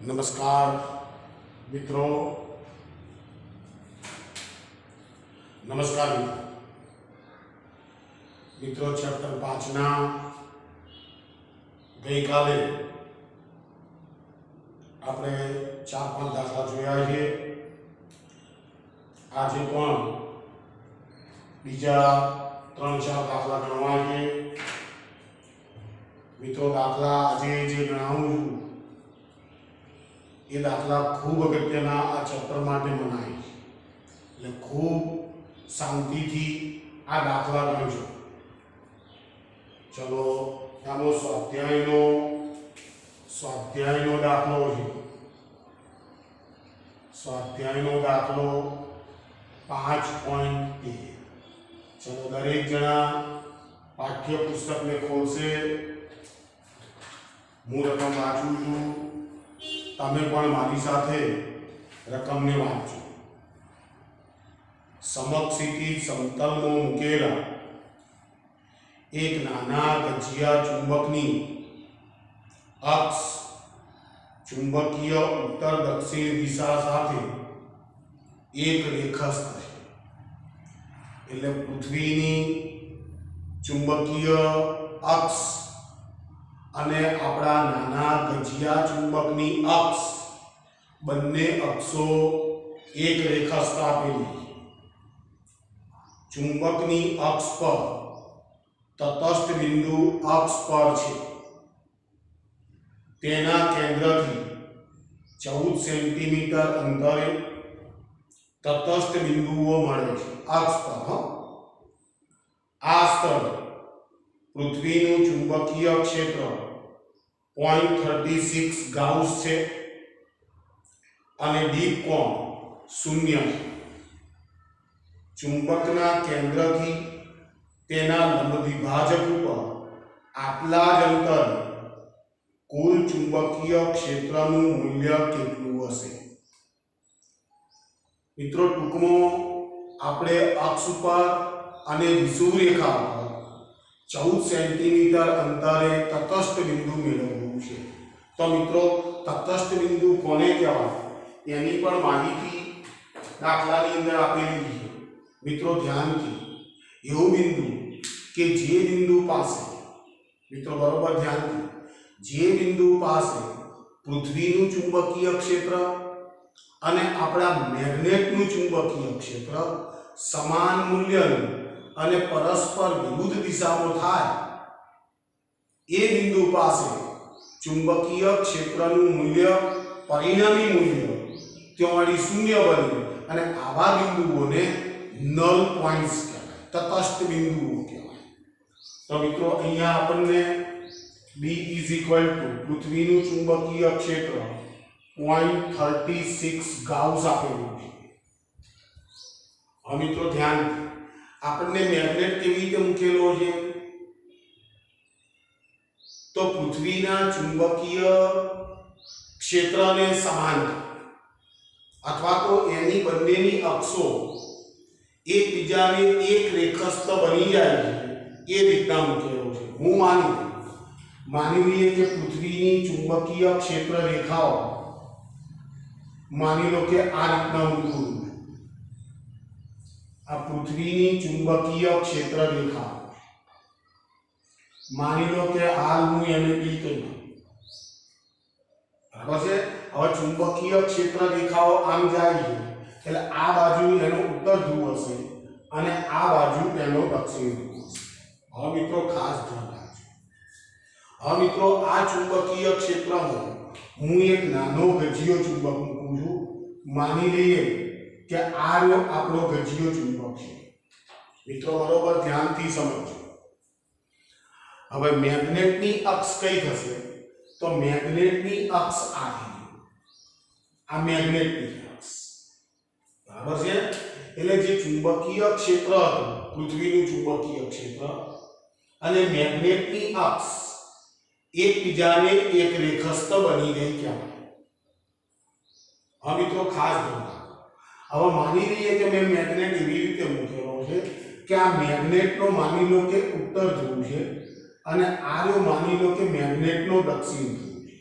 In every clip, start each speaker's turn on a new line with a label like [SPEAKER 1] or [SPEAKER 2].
[SPEAKER 1] नमस्कार मित्रों। मित्रों चैप्टर 5 ना गई काले આપણે 4-5 દાખલા જોયા છે। આજે પણ બીજા 3-4 દાખલા ગણવા છે। મિત્રો દાખલા આજે જે ગણાવું છું એ દાખલા ખૂબ અગત્યના આ ચેપ્ટર માટે મનાય છે, એટલે ખૂબ શાંતિથી આ દાખલા ગણજો। ચલો આનો સ્વાધ્યાયનો દાખલો છે। સ્વાધ્યાયનો દાખલો 5.13। ચલો દરેક જણા પાઠ્યપુસ્તકને ખોલશે। હું રકમ વાંચું છું, તમે પણ મારી સાથે રકમને વાંચો। સમક્ષિતિ સમતલમાં મૂકેલા એક નાના ગજિયા ચુંબકની અક્ષ ચુંબકીય ઉત્તર દક્ષિણ દિશા સાથે એક રેખસ્થ છે। એટલે પૃથ્વીની ચુંબકીય અક્ષ અને આપણા નાના ગજિયા ચુંબકની અક્ષ બંને અક્ષો એક રેખસ્થ આપેલી। ચુંબકની અક્ષ પર તટસ્થ બિંદુ અક્ષ પર છે, તેના કેન્દ્રથી 14 સેન્ટીમીટર અંતરે તટસ્થ બિંદુઓ મળે છે અક્ષ પર। આ સ્થળે પૃથ્વીનું ચુંબકીય ક્ષેત્ર 0.36 ગાઉસ છે અને દીપ કોણ 0 છે। ચુંબકના કેન્દ્રથી તેના લંબ દ્વિભાજક ઉપર આટલા જ અંતરે કુલ ચુંબકીય ક્ષેત્રનું મૂલ્ય કેટલું હશે? મિત્રો ટૂંકમાં આપણે અક્ષ ઉપર અને વિષુવરેખા પર 14 સેન્ટીમીટર અંતરે તટસ્થ બિંદુ મેળવવું છે। તો મિત્રો તટસ્થ બિંદુ કોને કહેવાય એની પણ માહિતી દાખલાની અંદર આપેલી છે। મિત્રો ધ્યાનથી એવું બિંદુ કે જે બિંદુ પાસે મિત્રો બરોબર ધ્યાનથી જે બિંદુ પાસે પૃથ્વીનું ચુંબકીય ક્ષેત્ર અને આપણા મેગ્નેટનું ચુંબકીય ક્ષેત્ર સમાન મૂલ્યનું અને પરસ્પર વિરુદ્ધ દિશામાં થાય એ બિંદુ પાસે ચુંબકીય ક્ષેત્રનું મૂલ્ય પરિણામી મૂલ્ય ત્યાં 0 બને અને આવા બિંદુઓને નલ પોઈન્ટ્સ કહેવાય, તટસ્થ બિંદુઓ કહેવાય। તો મિત્રો અહીંયા આપણને B પૃથ્વીનું ચુંબકીય ક્ષેત્ર 0.36 ગાઉસ આપેલું છે। હવે મિત્રો ધ્યાન, આપણને મેગ્નેટ કેવી રીતે મૂકેલો છે? તો પૃથ્વીના ચુંબકીય ક્ષેત્રને સમાંતર અથવા તો એની બંનેની અક્ષો એકબીજાને એક રેખસ્થ બની જાય છે એ રીતના મૂકેલો છે। હું માની લઈએ કે પૃથ્વીની ચુંબકીય ક્ષેત્ર રેખાઓ માની લો કે આ રીતના મૂકું। આ પૃથ્વીની ચુંબકીય ક્ષેત્ર રેખા માની લો કે હાલ હું એને B કહી, બરાબર છે। હવે ચુંબકીય ક્ષેત્ર રેખાઓ આમ જાય છે એટલે આ બાજુ એનો ઉત્તર ધ્રુવ હશે અને આ બાજુ એનો દક્ષિણ ધ્રુવ હશે। હવે મિત્રો ખાસ ધ્યાન રાખજો। હવે મિત્રો આ ચુંબકીય ક્ષેત્રમાં હું એક નાનો ગજિયો ચુંબક મૂકું છું। માની લઈએ કે આ રહ્યો આપણો ગજિયો ચુંબક છે। મિત્રો બરોબર ધ્યાનથી સમજો। હવે મેગ્નેટની અક્ષ કઈ થશે? તો મેગ્નેટની અક્ષ આ થઈ, આ મેગ્નેટની અક્ષ, બરાબર છે। એટલે જે ચુંબકીય ક્ષેત્ર હતું પૃથ્વીનું ચુંબકીય ક્ષેત્ર અને મેગ્નેટની અક્ષ એકબીજાને એક રેખસ્થ બની ગઈ કહેવાય। હવે મિત્રો ખાસ ધ્યાન રાખો। હવે માની લઈએ કે મેં મેગ્નેટ એવી રીતે મૂકેલો છે કે આ મેગ્નેટનો માની લો કે ઉત્તર ધ્રુવ છે અને આ રહ્યો માની લો કે મેગ્નેટનો દક્ષિણ ધ્રુવ છે।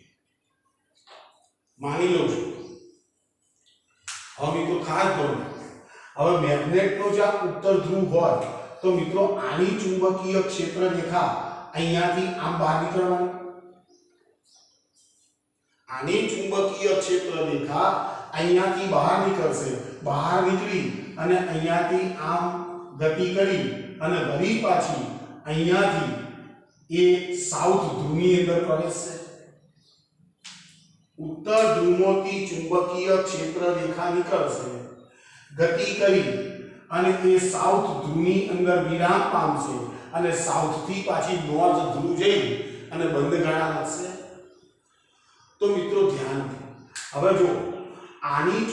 [SPEAKER 1] માની લઉં છું. હવે મિત્રો ખાસ ધોરણ હવે મેગ્નેટનો જે ઉત્તર ધ્રુવ હોય તો મિત્રો આની ચુંબકીય ક્ષેત્ર રેખા અહીંયાથી આમ બહાર નીકળવાની. આની ચુંબકીય ક્ષેત્ર રેખા અહીંયાથી બહાર નીકળશે. બહાર નીકળી અને અહીંયાથી આમ ગતિ કરી અને વળી પાછી અહીંયાથી એ સાઉથ ધ્રુવની અંદર પ્રવેશશે. ઉત્તર ધ્રુવમાંથી ચુંબકીય ક્ષેત્ર રેખા નીકળશે, ગતિ કરી અને એ સાઉથ ધ્રુવની અંદર વિરામ પામશે અને સાઉથ થી પાછી નોર્થ ધ્રુવ જઈ અને બંધ ગાળા લાગશે. તો મિત્રો ધ્યાન હવે જો આની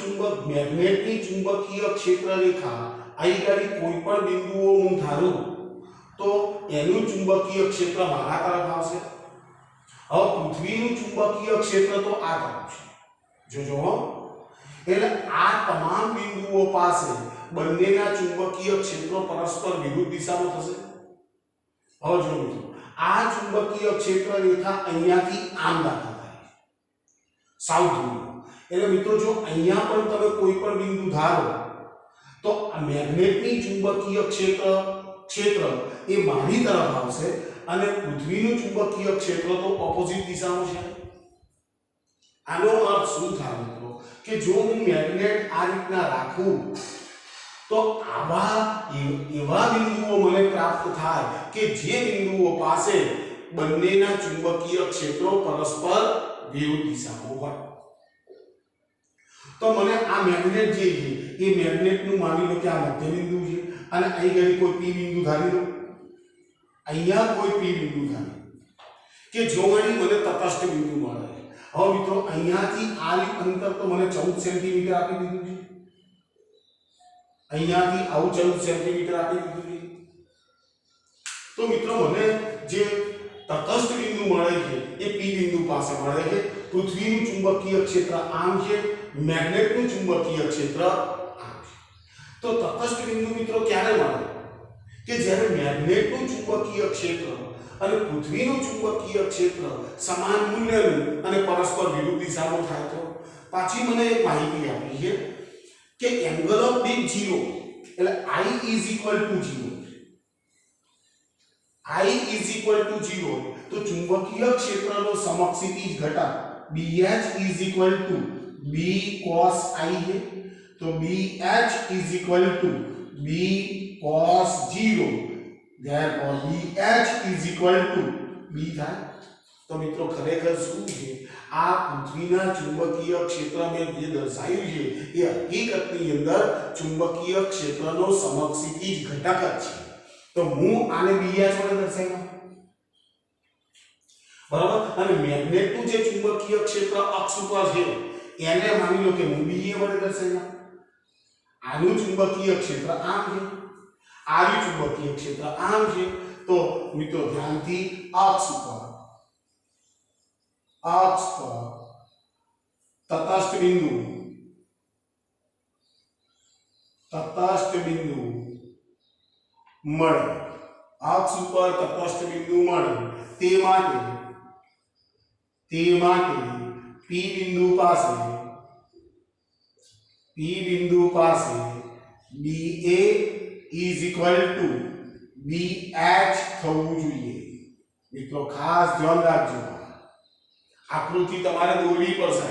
[SPEAKER 1] મેગ્નેટની ચુંબકીય ક્ષેત્ર રેખા અહીં ગાડી કોઈ પણ બિંદુઓ હું ધારું તો એનું ચુંબકીય ક્ષેત્ર મારા તરફ આવશે. હવે પૃથ્વીનું ચુંબકીય ક્ષેત્ર તો આ તરફ છે. જોજો એટલે આ તમામ બિંદુઓ પાસે બંનેના ચુંબકીય ક્ષેત્રો પરસ્પર વિરુદ્ધ દિશામાં થશે. હવે જો મિત્રો આ ચુંબકીય ક્ષેત્ર રેખા અહીંયાથી આમ દાખલ થાય સાઉથ ધ્રુવ. એટલે મિત્રો જો અહીંયા પણ તમે કોઈ પણ બિંદુ ધારો તો આ મેગ્નેટની ચુંબકીય ક્ષેત્ર એ મારી તરફ આવશે અને પૃથ્વીનું ચુંબકીય ક્ષેત્ર તો ઓપોઝિટ દિશામાં છે. આનો અર્થ શું થાય મિત્રો કે જો હું મેગ્નેટ આ રીતના રાખું તો એવા બિંદુઓ મને પ્રાપ્ત થાય કે જે બિંદુઓ પાસે બંનેના ચુંબકીય ક્ષેત્રો પરસ્પર વિરુદ્ધ દિશામાં હોય. તો મને આ મેગ્નેટ જે છે એ મેગ્નેટનું માની લો કે આ મધ્ય બિંદુ છે અને અહીં ગઈ કોઈ પી બિંદુ ધારી લો. અહીંયા કોઈ પી બિંદુ ધારી કે જો મને તટસ્થ બિંદુ મળે. હવે મિત્રો અહીંયાથી આ અંતર તો મને 14 સેન્ટીમીટર આપી દીધું છે. અહીંયાથી આવું 14 સેન્ટીમીટર આપી દીધું છે. તો મિત્રો મને જે તટસ્થ બિંદુ મળે છે એ પી બિંદુ પાસે મળે છે. પૃથ્વીનું ચુંબકીય ક્ષેત્ર આમ છે, મેગ્નેટનું ચુંબકીય ક્ષેત્ર આમ છે. તો તટસ્થ બિંદુ મિત્રો ક્યારે મળે કે જ્યારે મેગ્નેટનું ચુંબકીય ક્ષેત્ર અને પૃથ્વીનું ચુંબકીય ક્ષેત્ર સમાન મૂલ્યનું અને પરસ્પર વિરુદ્ધ દિશામાં થાય. તો પાછી મને એક માહિતી આપી છે કે એંગલ ઓફ બીટ 0 એટલે I is equal to 0. I is equal to 0 તો ચુંબકીય ક્ષેત્રનો સમક્ષિતિજ ઘટક BH is equal to B cos I है. तो BH is equal to B cos 0. therefore BH is equal to B થાય. તો મિત્રો ખરેખર શું છે આ પૃથ્વીના ચુંબકીય ક્ષેત્ર મેં જે દર્શાવ્યું છે એ હકીકતની અંદર ચુંબકીય ક્ષેત્રનો સમક્ષિતિજ ઘટક જ છે. તો હું આને BH વડે દર્શાવ્યો બરાબર. અને મેગ્નેટનું જે ચુંબકીય ક્ષેત્ર અક્ષ ઉપર છે એને માની લો કે હું BA વડે દર્શાવ્યો. આનું ચુંબકીય ક્ષેત્ર આમ છે, આનું ચુંબકીય ક્ષેત્ર આમ છે. તો મિત્રો ધ્યાનથી અક્ષ પર તટસ્થ બિંદુ મળે. અક્ષ ઉપર તટસ્થ બિંદુ મળે તે માટે P બિંદુ પાસે BA is equal to BH થવું જોઈએ. મિત્રો ખાસ ધ્યાન રાખજો, આકૃતિ તમારે દોરવી પડશે.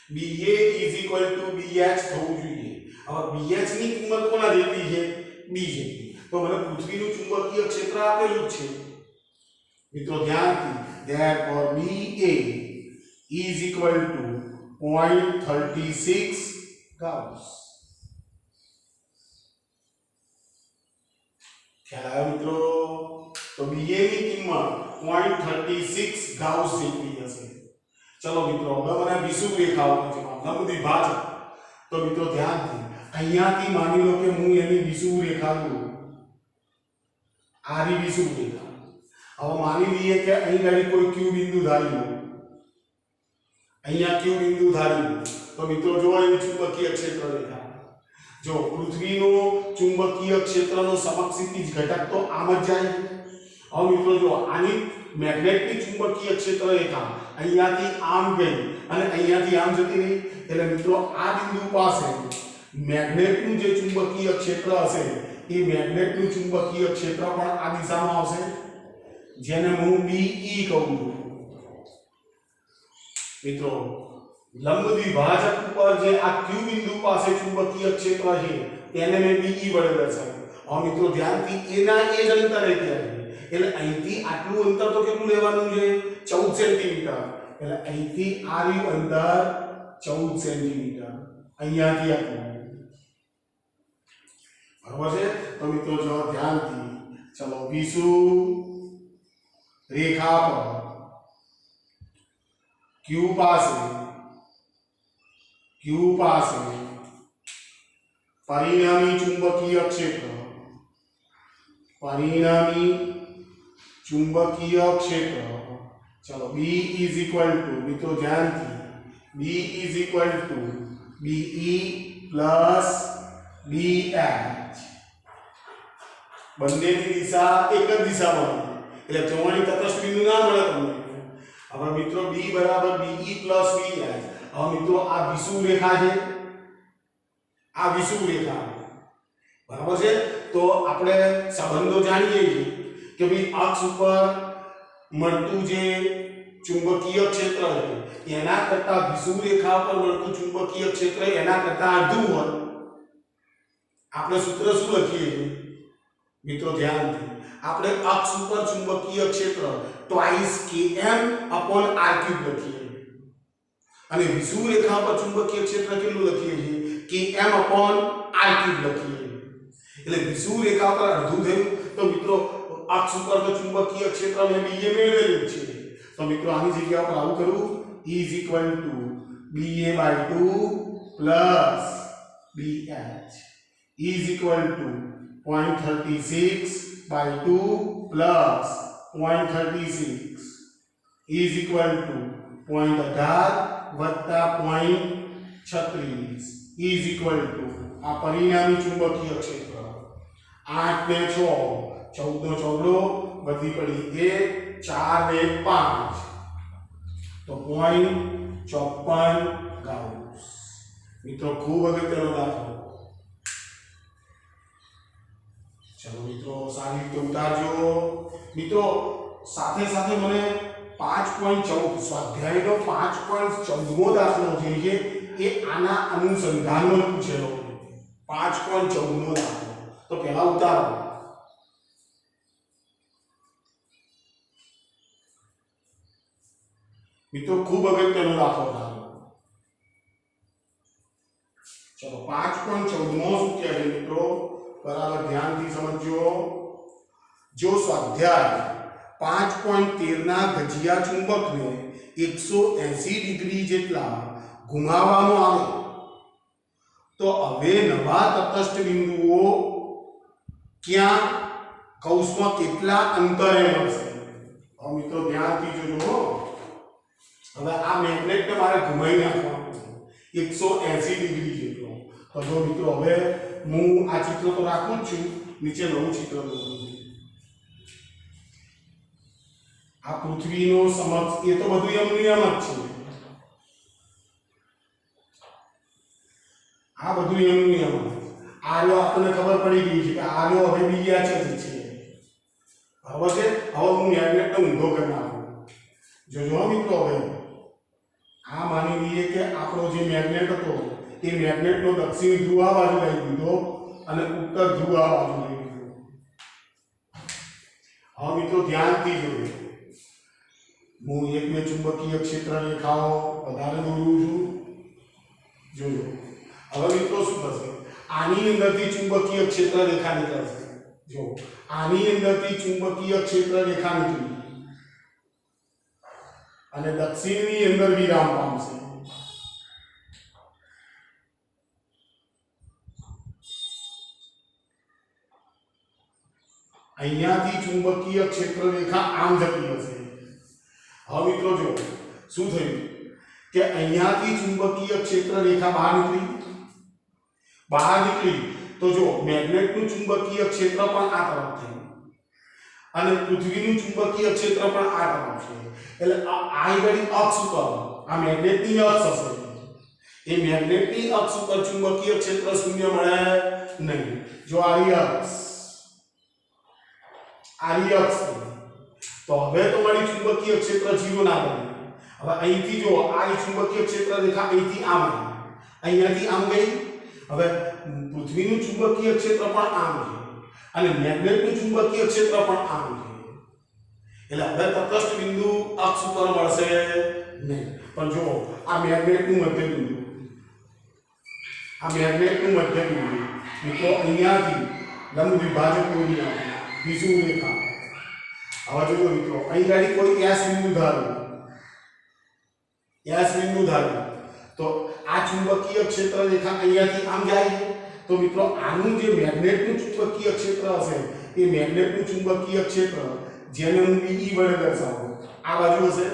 [SPEAKER 1] BA is equal to BH થવું જોઈએ. હવે BH ની કિંમત કોના જેટલી છે? B જેટલી. તો મને પૃથ્વીનું ચુંબકીય ક્ષેત્ર આપેલું જ છે મિત્રો ધ્યાનથી. therefore BA is equal to 0.36 Gauss. ખ્યાલ આવ્યો મિત્રો? તો BA ની કિંમત 0.36 Gauss જેટલી હશે. ચલો મિત્રો હવે મને વિષુવ રેખાઓ છે લંબ દ્વિભાજક. તો મિત્રો ધ્યાનથી અહીંયાથી માની લો કે હું એની વિષુવ રેખા દોરું. આરી વિષુવ રેખા. હવે માની લઈએ કે અહીં ગાડી કોઈ Q બિંદુ ધારી લો. અહીંયા Q બિંદુ ધારી લો. તો મિત્રો જો એની ચુંબકીય ક્ષેત્ર રેખા જો પૃથ્વીનો ચુંબકીય ક્ષેત્રનો સમક્ષિતિજ ઘટક તો આમ જ જાય. હવે મિત્રો જો આની મેગ્નેટની ચુંબકીય ક્ષેત્ર રેખા અહીંયાથી આમ ગઈ અને અહીંયાથી આમ જતી રહી એટલે મિત્રો આ બિંદુ પાસે મેગ્નેટનું જે ચુંબકીય ક્ષેત્ર હશે એ મેગ્નેટનું ચુંબકીય ક્ષેત્ર પણ આ દિશામાં આવશે જેને હું BE કહું છું મિત્રો લંબ દ્વિભાજક ઉપર જે આ Q બિંદુ પાસે ચુંબકીય ક્ષેત્ર છે તેને મેં BE વડે દર્શાવ્યું હવે મિત્રો ધ્યાનથી એના એ જ અંતરે ત્યાં એટલે અહીંથી આટલું અંતર તો કેટલું લેવાનું છે 14 સેન્ટીમીટર એટલે અહીંથી આ રહ્યું અંતર 14 સેન્ટીમીટર અહીંયાથી આટલું બરાબર છે તો મિત્રો જો ધ્યાનથી ચલો વિષુ રેખા પર Q પાસે પરિણામી ચુંબકીય ક્ષેત્ર चलो B इज इक्वल टू મિત્રો ધ્યાનથી B is equal to BE plus BH બંનેની દિશા એક જ દિશામાં એટલે ચૌહાણી તટસ્થ બિંદુ ના મળે તમને હવે મિત્રો B બરાબર BE પ્લસ BH હવે મિત્રો આ વિષુવ રેખા છે આ વિષુવ રેખા બરાબર છે તો આપણે સંબંધો જાણીએ છીએ કે ભાઈ અક્ષ ઉપર મળતું જે ચુંબકીય ક્ષેત્ર છે એના કરતા વિષુવ રેખા પર મળતું ચુંબકીય ક્ષેત્ર એના કરતા અડધું હોય આપણે સૂત્ર શું લખીએ છીએ મિત્રો ધ્યાનથી આપણે અક્ષ ઉપર ચુંબકીય ક્ષેત્ર ટ્વાઇસ km upon r³ લખીએ અને વિષુવ રેખા પર ચુંબકીય ક્ષેત્ર કેટલું લખીએ છીએ km upon r³ લખીએ એટલે વિષુવ રેખા પર અડધું થયું તો મિત્રો અક્ષ ઉપર તો ચુંબકીય ક્ષેત્ર મેં BA મેળવેલું છે તો મિત્રો આની જગ્યા પર આવું કરું E is equal to BA/2 plus BH E is equal to 0.36/2 plus 0.36 E is equal to 0.18 વત્તા 0.36 E is equal to આ પરિણામી ચુંબકીય ક્ષેત્ર 8 ને 6 14 નો ચોગડો વધી પડી 1 4 ને 5 તો 0.54 ગાઉસ મિત્રો ખૂબ અગત્યનો દાખલો ચલો મિત્રો સારી રીતે ઉતારજો મિત્રો સાથે સાથે મને 5.14 સ્વાધ્યાયનો 5.14મો દાખલો છે એ આના અનુસંધાનમાં પૂછેલો 5.14મો દાખલો તો પહેલા ઉતારો મિત્રો ખૂબ અગત્યનો દાખલો થાય ચલો 5.14મો શું કહેવાય મિત્રો બરાબર ધ્યાનથી સમજો જો સ્વાધ્યાય 5.13 ના ગજિયા ચુંબકને 180 ડિગ્રી જેટલા ઘુમાવવામાં આવે તો હવે નવા તટસ્થ બિંદુઓ ક્યાં કૌંસમાં કેટલા અંતરે મળશે હવે મિત્રો ધ્યાનથી જોજો હવે આ મેગ્નેટને મારે ઘુમાવી નાખવાનું છે 180 ડિગ્રી જેટલો તો જો મિત્રો હવે હું આ ચિત્ર તો રાખું જ છું નીચે નવું ચિત્ર દોરું છું આ પૃથ્વીનો સમક્ષ એ તો બધું એમનું એમ જ છે આ બધું એમનું એમ આલો આપણને ખબર પડી ગઈ છે કે આલો હવે બીજા છે બરાબર છે હવે હું મેગ્નેટને ઊંધો કરી નાખું જોજો મિત્રો હવે આ માની લઈએ કે આપણો જે મેગ્નેટ હતો એ મેગ્નેટનો દક્ષિણ ધ્રુવ આ બાજુ લઈ દીધો અને ઉત્તર ધ્રુવ આ બાજુ લઈ દીધો હવે મિત્રો ધ્યાનથી જોજો હું એકને ચુંબકીય ક્ષેત્ર રેખાઓ વધારે દોરું છું જોજો હવે મિત્રો શું થશે આની અંદરથી ચુંબકીય ક્ષેત્ર રેખા નીકળશે જો આની અંદરથી ચુંબકીય ક્ષેત્ર રેખા નીકળી અને દક્ષિણની અંદર વિરામ પામશે અહીંયાથી ચુંબકીય ક્ષેત્ર રેખા આમ જતી હશે હવે મિત્રો જો શું થયું કે અહીંયાથી ચુંબકીય ક્ષેત્ર રેખા બહાર નીકળી તો જો મેગ્નેટનું ચુંબકીય ક્ષેત્ર પણ આ તરફ થયું અને પૃથ્વીનું ચુંબકીય ક્ષેત્ર પણ આ તરફ છે એટલે આ ઘડી અક્ષ ઉપર આ મેગ્નેટની અક્ષ હશે એ મેગ્નેટની અક્ષ ઉપર ચુંબકીય ક્ષેત્ર શૂન્ય મળે નહીં જો આરી અક્ષ તો હવે તમારી ચુંબકીય ક્ષેત્ર 0 ના બને હવે અહીંથી જો આ ચુંબકીય ક્ષેત્ર રેખા અહીંથી આમ અહીંયાથી આમ ગઈ હવે પૃથ્વીનું ચુંબકીય ક્ષેત્ર પણ આમ છે અને મેગ્નેટનું ચુંબકીય ક્ષેત્ર પણ આમ છે એટલે હવે તટસ્થ બિંદુ અક્ષ ઉપર મળશે નહીં પણ જો આ મેગ્નેટનું મધ્ય બિંદુ મિત્રો અહીંયાથી લંબ વિભાજક દોરી વિષુવ રેખા હવે જો મિત્રો અહીં ગાડી કોઈ S બિંદુ ધારો તો આ ચુંબકીય ક્ષેત્ર રેખા અહીંયાથી આમ જાય તો મિત્રો આનું જે મેગ્નેટનું ચુંબકીય ક્ષેત્ર હશે એ મેગ્નેટનું ચુંબકીય ક્ષેત્ર જેને હું BE વડે દર્શાવું આ બાજુ હશે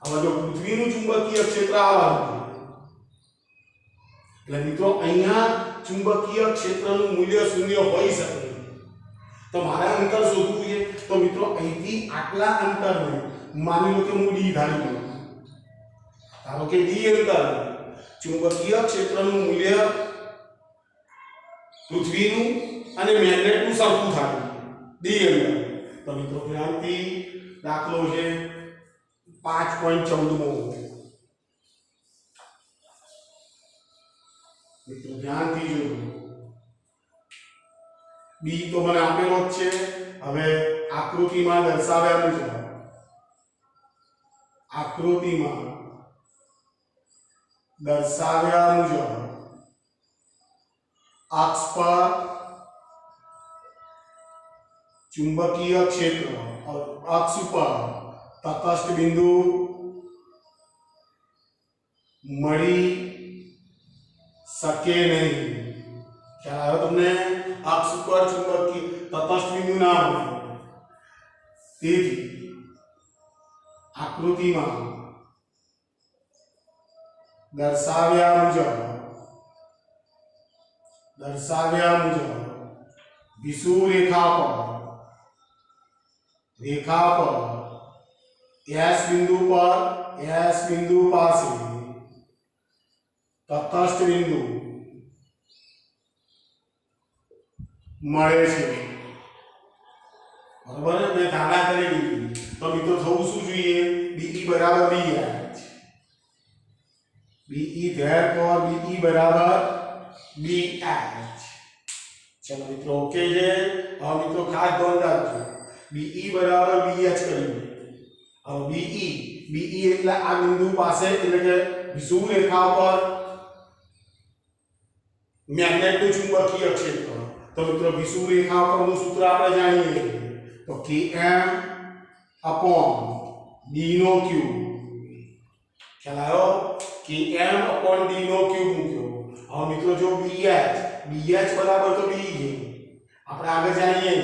[SPEAKER 1] હવે જો પૃથ્વીનું ચુંબકીય ક્ષેત્ર આ બાજુ એટલે મિત્રો અહીંયા ચુંબકીય ક્ષેત્રનું મૂલ્ય શૂન્ય હોઈ શકે તો મારે અંતર શોધવું છે તો મિત્રો અહીંથી આટલા અંતરને માની લો કે હું D ધારી લઉં ધારો કે D અંતર ચુંબકીય ક્ષેત્રનું મૂલ્ય પૃથ્વીનું અને મેગ્નેટનું સરખું થાય D અંતર તો મિત્રો ધ્યાનથી દાખલો છે 5.14 મિત્રો ધ્યાનથી જોજો B તો મને આપેલો જ છે હવે આકૃતિમાં દર્શાવ્યા મુજબ અક્ષ પર चुंबकीय क्षेत्र और अक्ष पर तटस्थ बिंदु मળી શકે નહીં ખ્યાલ આવ્યો તમને અક્ષ પર ચુંબકીય તટસ્થ બિંદુ ના હોય તેથી આકૃતિમાં દર્શાવ્યા મુજબ વિષુવ રેખા પર S બિંદુ પાસે તટસ્થ બિંદુ મળે છે બરાબર ને મેં ધારણા કરી દીધી તો મિત્રો થવું શું જોઈએ BE બરાબર BH चलो मित्रों ओके है और मित्रों खास ध्यान रखो BE बराबर BH करेंगे और BE એટલે આ બિંદુ પાસે એટલે કે વિષુવ રેખા પર મેગ્નેટનું ચુંબકીય ક્ષેત્ર તો મિત્રો વિષુવ રેખા પરનું સૂત્ર આપણે જાણીએ તો Km upon D નો ક્યુબ ખ્યાલ આવ્યો Km upon D નો ક્યુબ મૂક્યો હવે મિત્રો જો BH बराबर तो B है આપણે આગળ જાણીએ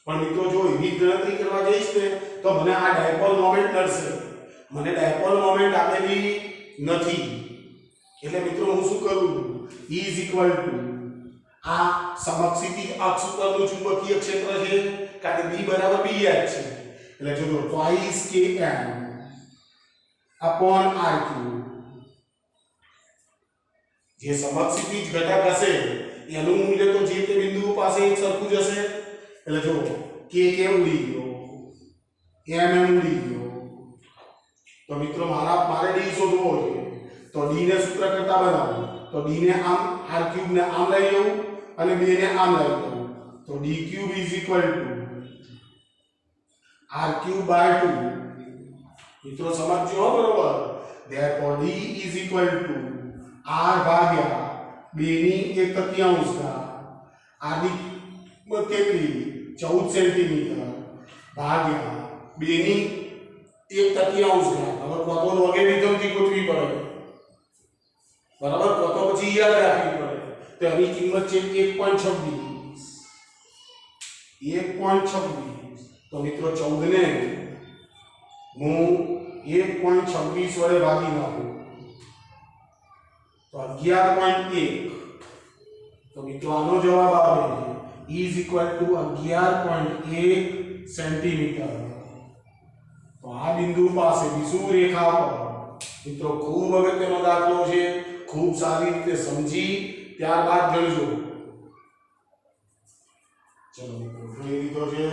[SPEAKER 1] પણ મિત્રો જો એવી ગણતરી કરવા જઈશ ને તો મને આ ડાયપોલ મોમેન્ટ મળશે મને ડાયપોલ મોમેન્ટ આપેલી નથી એટલે મિત્રો હું શું કરું E આ સમક્ષિતિજ અક્ષ પરનું ચુંબકીય ક્ષેત્ર છે કારણ કે B બરાબર BH છે એટલે જો twice Km upon R3 જે સમક્ષિતિજ ઘટક હશે એનું મૂલ્ય તો જે તે બિંદુ પાસે એક સરખું જ હશે એટલે જો K ઉડી ગયો M ઉડી ગયો તો મિત્રો મારે D શોધવો છે તો D ને સૂત્ર કરતા બનાવો તો D ને આમ R3 ને આમ લઈ લઉં અને B ને આમ લઈ લઉં તો D3 R3/2 મિત્રો સમજજો બરોબર therefore D R भाग्या 2/1/3 का आदि કેટલી 14 સેન્ટીમીટર ભાગ્યા 2/1/3 का હવે કોતો વગેરે રીતમથી ગોઠવી પડે બરાબર કોતો પછી યાદ રાખવી પડે તો આની કિંમત છે 1.26 તો મિત્રો 14 ને હું 1.26 વડે ભાગી નાખું तो 11.1 तो मित्रों आनो जवाब आवे इज इक्वल टू 11.1 સેન્ટીમીટર। તો આ બિંદુ પાસે વિષુવવૃત્ત રેખા પર મિત્રો ખૂબ અગત્યનો દાખલો છે, ખૂબ સારી રીતે સમજી ત્યારબાદ ગણજો। ચલો મિત્રો જોઈ લીધો છે।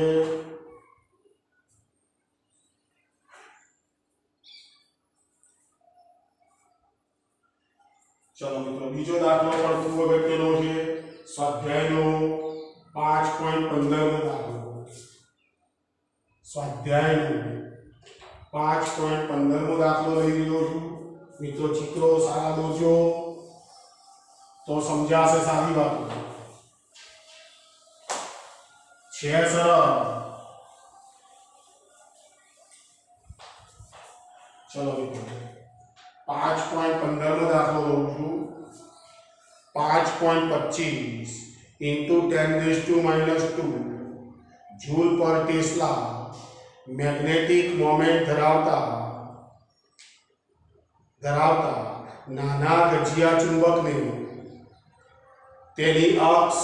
[SPEAKER 1] चलो मित्रों बीजो दाखलो पण खूब अगत्यनो छे। स्वाध्यायनो 5.15 नो दाखलो। स्वाध्यायनो 5.15 नो दाखलो लई लीधो छुं। मित्रों चित्रो सारा दोजो तो समजाशे सारी बात छे सरल। चलो मित्रों 5.15 નો દાખલો લઉં છું। 5.25 into 10⁻² જૂલ પર ટેસ્લા મેગ્નેટિક મોમેન્ટ ધરાવતા નાના ગજિયા ચુંબકને તેની અક્ષ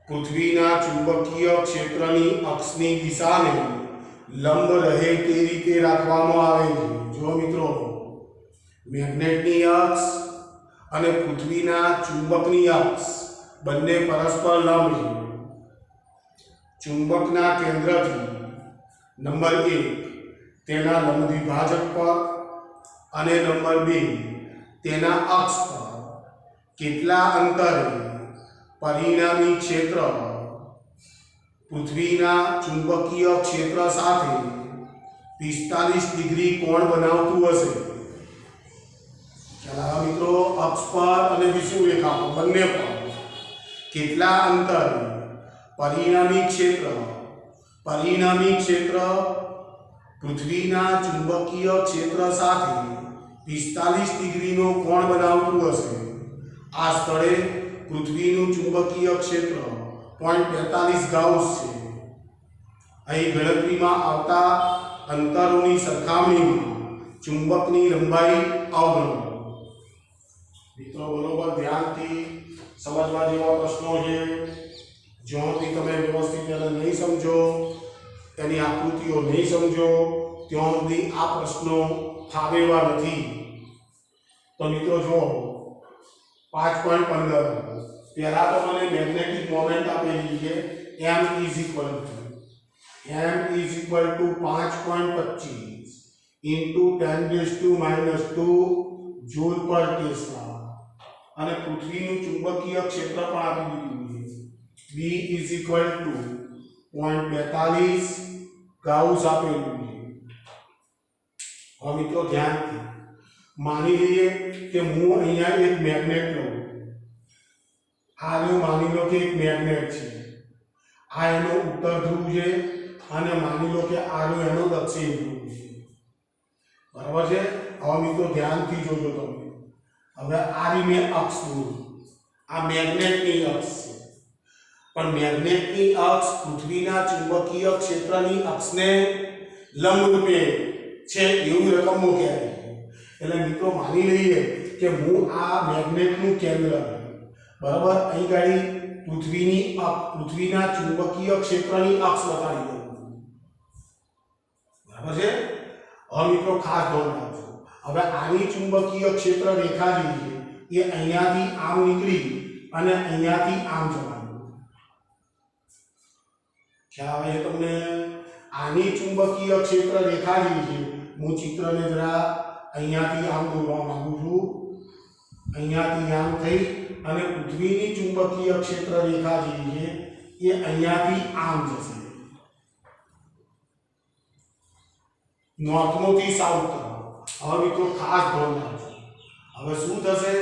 [SPEAKER 1] પૃથ્વીના ચુંબકીય ક્ષેત્રની અક્ષની દિશાને લંબ રહે તે રીતે રાખવામાં આવે છે। જો મિત્રો મેગ્નેટની અક્ષ અને પૃથ્વીના ચુંબકની અક્ષ બંને પરસ્પર લંબ છે। ચુંબકના કેન્દ્રથી નંબર 1 તેના લંબ દ્વિભાજક પર અને નંબર 2 તેના અક્ષ પર કેટલા અંતરે પરિણામી ક્ષેત્ર પૃથ્વીના ચુંબકીય ક્ષેત્ર સાથે 45 ડિગ્રી કોણ બનાવતું હશે। चला मित्रों अक्ष पर અને વિષુવવૃત્ત રેખા પર બંને પર કેટલા અંતરે પરિણામી ક્ષેત્ર પૃથ્વીના ચુંબકીય ક્ષેત્ર સાથે 45 ડિગ્રીનો કોણ બનાવતું હશે। આ સ્થળે પૃથ્વીનું ચુંબકીય ક્ષેત્ર 0.42 ગાઉસ છે। અહીં ગણતરીમાં આવતા અંતરોની સરખામણીમાં ચુંબકની લંબાઈ અવગણો। मित्रों बरोबर ध्यान थी समझवा जेवा प्रश्नों है। जो भी तमे व्यवस्थित नहीं समझो एनी आकृतिओ नहीं समझो त्यो भी आ प्रश्नों फावेवा नहीं। तो मित्रों जो 5.15 पहला तो मैंने मैग्नेटिक मोमेंट आपेली है m is equal to 5.25 into 10⁻² joule per tesla અને પૃથ્વીનું ચુંબકીય ક્ષેત્ર પણ આપી દીધું છે। b is equal to 0.42 gauss આપેલું છે। હવે મિત્રો ધ્યાનથી માની લઈએ કે હું અહીંયા એક મેગ્નેટ લઉં। આ રહ્યું માની લો કે એક મેગ્નેટ છે। આ એનો ઉત્તર ધ્રુવ છે અને માની લો કે આ રહ્યું એનો દક્ષિણ ધ્રુવ છે। બરાબર છે। હવે મિત્રો ધ્યાનથી જોજો તમે। હવે આ રીને અક્ષ દોરો। આ મેગ્નેટની અક્ષ છે પણ મેગ્નેટની અક્ષ પૃથ્વીના ચુંબકીય ક્ષેત્રની અક્ષને લંબ રૂપે છે એવું રકમો કહેવાય। એટલે મિત્રો માની લઈએ કે હું આ મેગ્નેટનું કેન્દ્ર બરાબર અહીં ગાડી પૃથ્વીના ચુંબકીય ક્ષેત્રની અક્ષ બતાવી દઉં। બરાબર છે। હવે મિત્રો ખાસ ધ્યાન રાખજો। હવે આની ચુંબકીય ક્ષેત્ર રેખા જે છે એ અહીંયાથી આમ નીકળી અને અહીંયાથી આમ જવાનું। ખ્યાલ આવે છે તમને? આની ચુંબકીય ક્ષેત્ર રેખા જે છે હું ચિત્રને જરા અહીંયાથી આમ દોરવા માંગુ છું। અહીંયાથી આમ થઈ અને પૃથ્વીની ચુંબકીય ક્ષેત્ર રેખા જે છે એ અહીંયાથી આમ જશે નોર્થમાંથી સાઉથ તરફ। હવે મિત્રો ખાસ ધ્યાન રાખજો। હવે શું થશે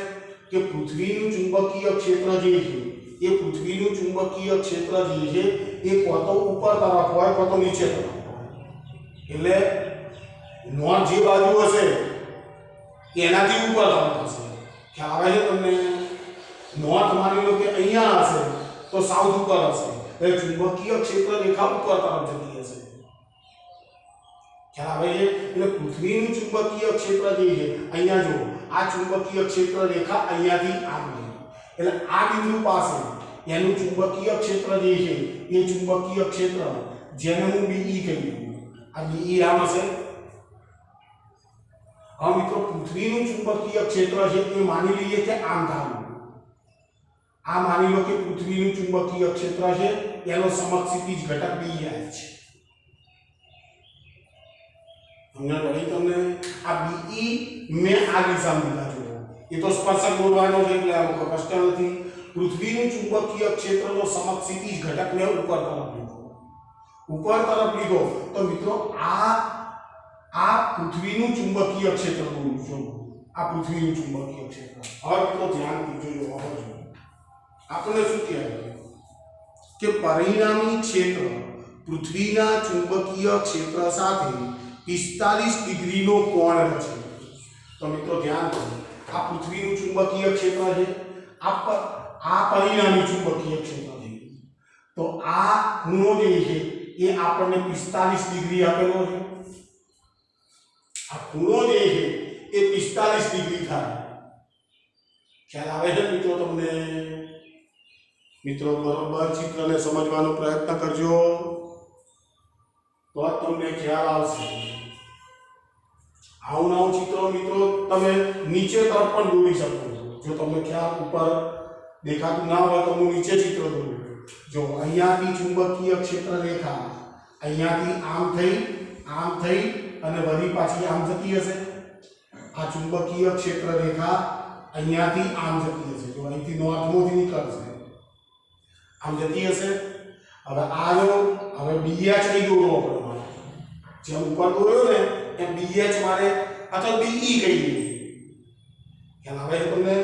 [SPEAKER 1] કે પૃથ્વીનું ચુંબકીય ક્ષેત્ર જે છે એ પૃથ્વીનું ચુંબકીય ક્ષેત્ર જે છે એ કાં તો ઉપર તરફ હોય કાં તો નીચે તરફ હોય। એટલે નોર્થ જે બાજુ હશે એનાથી ઉપર તરફ હશે। ખ્યાલ આવે છે તમને? નોર્થ માની લો કે અહીંયા હશે તો સાઉથ ઉપર હશે। એટલે ચુંબકીય ક્ષેત્ર રેખા ઉપર તરફ જતી હશે। ખ્યાલ આવે છે? એટલે પૃથ્વીનું ચુંબકીય ક્ષેત્ર જે છે અહીંયા જો આ ચુંબકીય ક્ષેત્ર રેખા અહીંયાથી આમ ગઈ। એટલે આ બિંદુ પાસે એનું ચુંબકીય ક્ષેત્ર જે છે એ ચુંબકીય ક્ષેત્ર જેને હું BE કહી દઉં, આ BE આમ હશે. હવે મિત્રો પૃથ્વીનું ચુંબકીય ક્ષેત્ર છે એ માની લઈએ કે આમ ધારું, આ માની લો કે પૃથ્વીનું ચુંબકીય ક્ષેત્ર છે એનો સમક્ષિતિજ ઘટક BI છે. હમણાં વળી તમને આ BE મેં આ દિશામાં લીધા જો એ તો સ્પર્શક દોરવાનો છે એટલે આ કષ્ટ નથી. પૃથ્વીનું ચુંબકીય ક્ષેત્રનો સમક્ષિતિજ ઘટક મેં ઉપર તરફ લીધો. તો મિત્રો આ પૃથ્વીનું ચુંબકીય ક્ષેત્ર દોરું છું. આ પૃથ્વીનું ચુંબકીય ક્ષેત્ર. હવે મિત્રો ધ્યાનથી જોજો. આપણને શું કહેવાય કે પરિણામી ક્ષેત્ર પૃથ્વીના ચુંબકીય ક્ષેત્ર સાથે 45 ડિગ્રીનો કોણ રચે. તો મિત્રો ધ્યાન કરો, આ પૃથ્વીનું ચુંબકીય ક્ષેત્ર છે, આ પરિણામી ચુંબકીય ક્ષેત્ર છે. તો આ ખૂણો જે છે એ આપણને 45 ડિગ્રી આપેલો છે. આ ખૂણો જે છે એ 45 ડિગ્રી થાય. ખ્યાલ આવે છે મિત્રો તમને? મિત્રો બરોબર ચિત્રને સમજવાનો પ્રયત્ન કરજો તો તમને ખ્યાલ આવશે. આવું ચિત્રો મિત્રો તમે નીચે તરફ પણ દોરી શકો છો. જો તમને ખ્યાલ ઉપર દેખાતું ના હોય તો હું નીચે ચિત્ર દોરું. જો અહીંયાથી ચુંબકીય ક્ષેત્ર રેખા અહીંયાથી આમ થઈ અને વળી પાછી આમ જતી હશે. આ ચુંબકીય ક્ષેત્ર રેખા અહીંયાથી આમ જતી હશે. જો અહીંથી નોર્થમાંથી નીકળશે, આમ જતી હશે. હવે આ જો હવે BH નહીં દોરવો પડે, જેમ ઉપર દોર્યો ને એમ BH મારે અથવા BE કહી દઈએ. ખ્યાલ આવે છે તમને?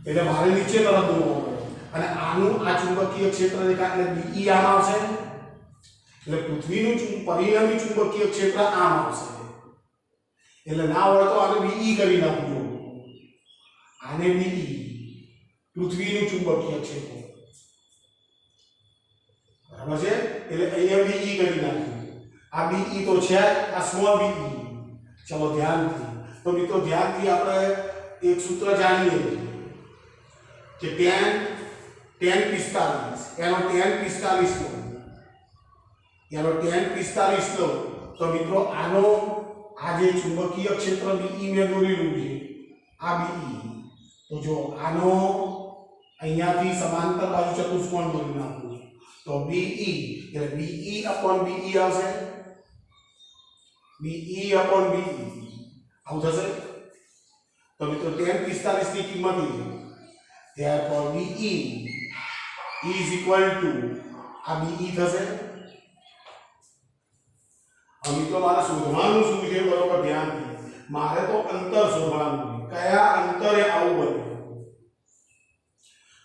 [SPEAKER 1] એટલે મારે નીચે તરફ દોરવો પડે અને આનું આ ચુંબકીય ક્ષેત્ર રેખા એટલે BE આમ આવશે. એટલે પૃથ્વીનું પરિણામી ચુંબકીય ક્ષેત્ર આમ આવશે. એટલે ના હોય તો આને BE કરી નાખજો. આને BE પૃથ્વીનું ચુંબકીય ક્ષેત્ર બરાબર છે. એટલે અહીંયા BE કરી નાખ્યું. આ BE તો છે, આ સ્મોલ BE. ચલો ધ્યાનથી. તો મિત્રો ધ્યાનથી આપણે એક સૂત્ર જાણીએ કે tan 45 એનો tan 45 લો તો મિત્રો આનો આ જે ચુંબકીય ક્ષેત્ર BE મેં દોરેલું છે આ BE. તો જો આનો અહીંયાથી સમાંતર બાજુ ચતુષ્કોણ દોરી નાખું તો BE એટલે BE upon BE આવશે. BE upon BE આવું થશે. તો મિત્રો tan 45 ની કિંમત therefore BE is equal to આ BE થશે. હવે મિત્રો મારે શોધવાનું શું છે બરોબર ધ્યાનથી. મારે તો અંતર શોધવાનું છે. કયા અંતરે આવું બને.